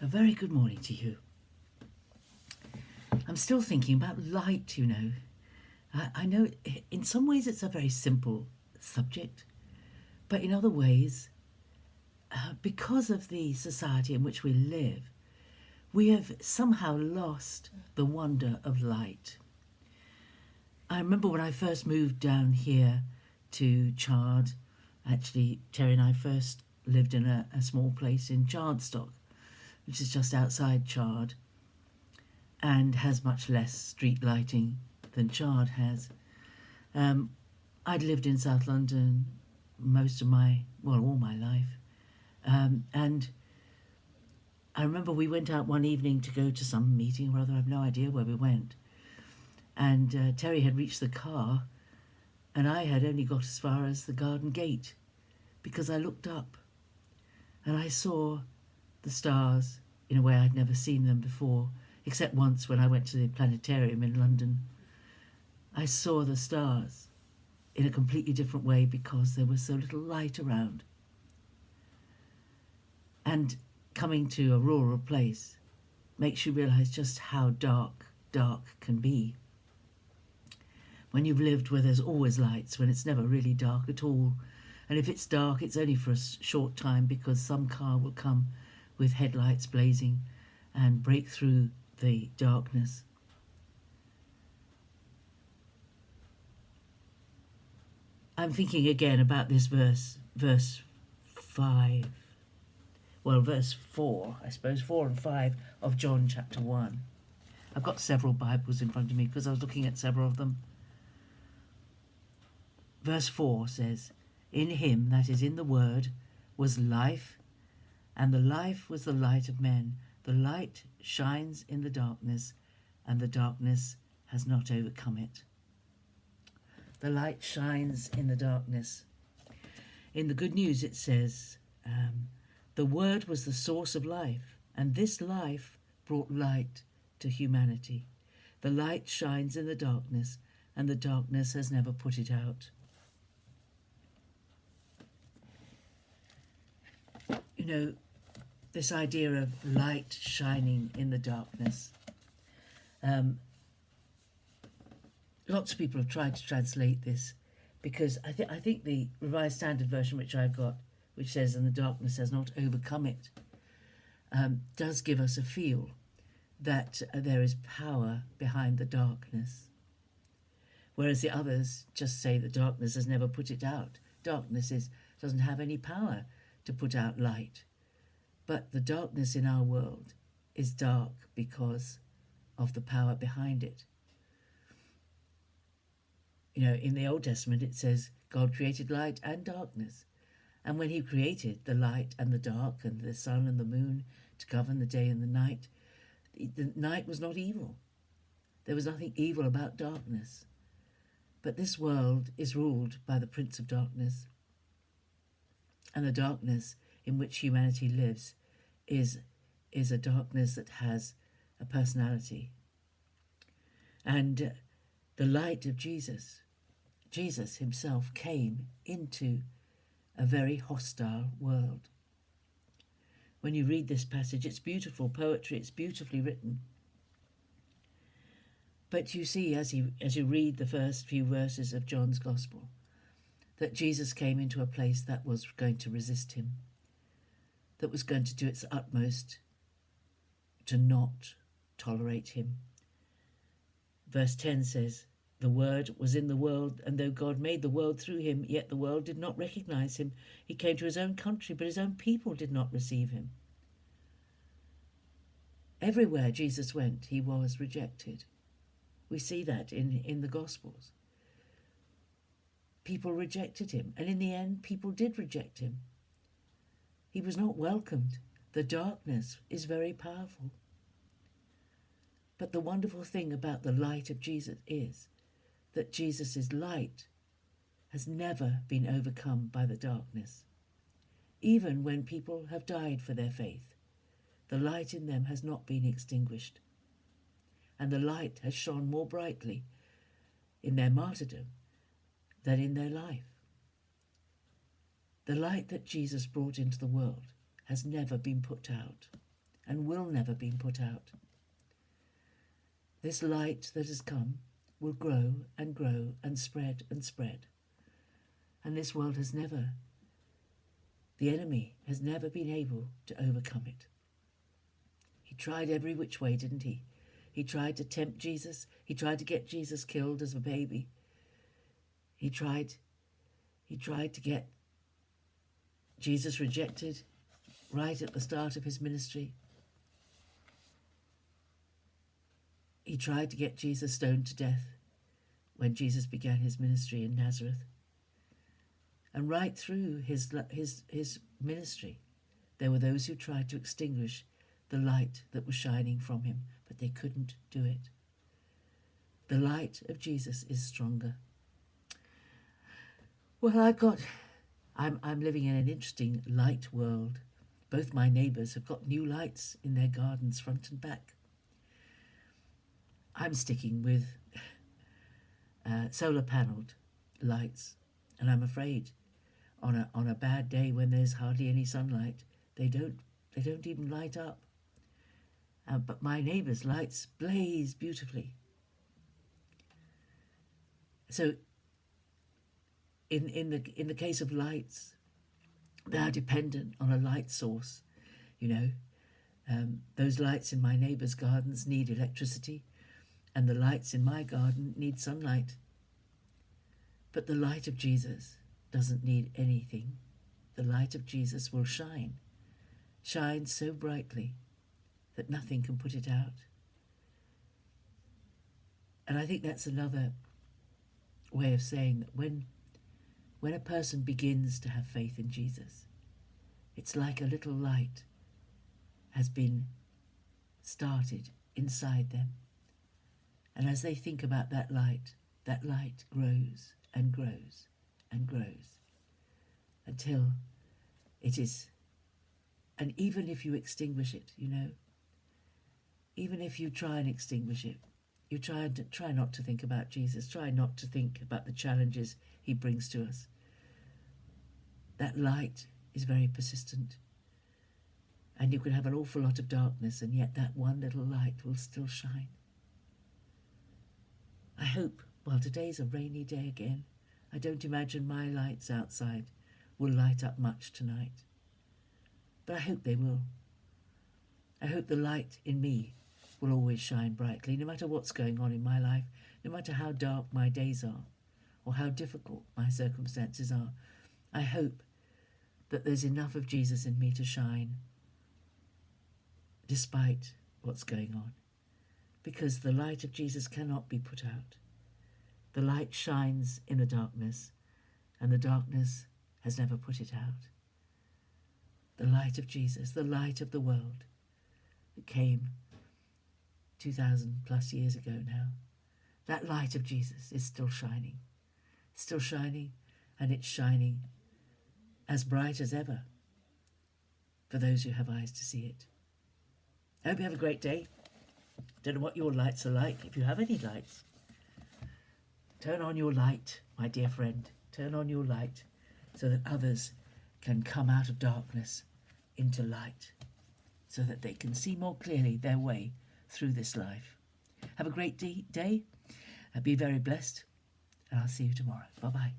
A very good morning to you. I'm still thinking about light, you know. I know in some ways it's a very simple subject, but in other ways, because of the society in which we live, we have somehow lost the wonder of light. I remember when I first moved down here to Chard, actually, Terry and I first lived in a small place in Chardstock, which is just outside Chard and has much less street lighting than Chard has. I'd lived in South London all my life. And I remember we went out one evening to go to some meeting or other. I have no idea where we went. And Terry had reached the car and I had only got as far as the garden gate because I looked up and I saw the stars in a way I'd never seen them before, except once when I went to the planetarium in London. I saw the stars in a completely different way because there was so little light around. And coming to a rural place makes you realise just how dark can be. When you've lived where there's always lights, when it's never really dark at all, and if it's dark, it's only for a short time because some car will come with headlights blazing and break through the darkness. I'm thinking again about this verse 5. Well, verse 4, I suppose, 4 and 5 of John chapter 1. I've got several Bibles in front of me because I was looking at several of them. Verse 4 says, "In him, that is in the Word, was life, and the life was the light of men. The light shines in the darkness, and the darkness has not overcome it." The light shines in the darkness. In the Good News it says, the Word was the source of life, and this life brought light to humanity. The light shines in the darkness, and the darkness has never put it out. You know, this idea of light shining in the darkness. Lots of people have tried to translate this because I think the Revised Standard Version, which I've got, which says, "and the darkness has not overcome it," does give us a feel that there is power behind the darkness. Whereas the others just say the darkness has never put it out. Darkness doesn't have any power to put out light. But the darkness in our world is dark because of the power behind it. You know, in the Old Testament it says God created light and darkness. And when he created the light and the dark and the sun and the moon to govern the day and the night was not evil. There was nothing evil about darkness. But this world is ruled by the Prince of Darkness. And the darkness in which humanity lives is a darkness that has a personality. And the light of Jesus himself came into a very hostile world. When you read this passage, it's beautiful poetry, it's beautifully written. But you see, as you read the first few verses of John's Gospel, that Jesus came into a place that was going to resist him, that was going to do its utmost to not tolerate him. Verse 10 says, "The Word was in the world, and though God made the world through him, yet the world did not recognize him. He came to his own country, but his own people did not receive him." Everywhere Jesus went, he was rejected. We see that in the Gospels. People rejected him, and in the end, people did reject him. He was not welcomed. The darkness is very powerful. But the wonderful thing about the light of Jesus is that Jesus' light has never been overcome by the darkness. Even when people have died for their faith, the light in them has not been extinguished. And the light has shone more brightly in their martyrdom than in their life. The light that Jesus brought into the world has never been put out, and will never be put out. This light that has come will grow and grow and spread and spread. And this world has never, the enemy has never been able to overcome it. He tried every which way, didn't he? He tried to tempt Jesus. He tried to get Jesus killed as a baby. He tried to get Jesus rejected right at the start of his ministry. He tried to get Jesus stoned to death when Jesus began his ministry in Nazareth. And right through his ministry, there were those who tried to extinguish the light that was shining from him, but they couldn't do it. The light of Jesus is stronger. Well, I'm living in an interesting light world. Both my neighbours have got new lights in their gardens, front and back. I'm sticking with solar panelled lights, and I'm afraid on a bad day when there's hardly any sunlight, they don't even light up. But my neighbour's lights blaze beautifully. So in the case of lights, they are dependent on a light source. Those lights in my neighbour's gardens need electricity, and the lights in my garden need sunlight. But the light of Jesus doesn't need anything. The light of Jesus will shine so brightly that nothing can put it out. And I think that's another way of saying that when a person begins to have faith in Jesus, it's like a little light has been started inside them. And as they think about that light grows and grows and grows until it is. And even if you extinguish it, even if you try and extinguish it, you try not to think about Jesus, try not to think about the challenges he brings to us. That light is very persistent. And you can have an awful lot of darkness, and yet that one little light will still shine. I hope, today's a rainy day again. I don't imagine my lights outside will light up much tonight. But I hope they will. I hope the light in me will always shine brightly, no matter what's going on in my life, no matter how dark my days are, or how difficult my circumstances are. I hope that there's enough of Jesus in me to shine, despite what's going on, because the light of Jesus cannot be put out. The light shines in the darkness, and the darkness has never put it out. The light of Jesus, the light of the world that came 2,000 plus years ago now, that light of Jesus is still shining, and it's shining as bright as ever for those who have eyes to see it. I hope you have a great day. Don't know what your lights are like. If you have any lights, turn on your light, my dear friend. Turn on your light so that others can come out of darkness into light, so that they can see more clearly their way through this life. Have a great day. Be very blessed, and I'll see you tomorrow. Bye-bye.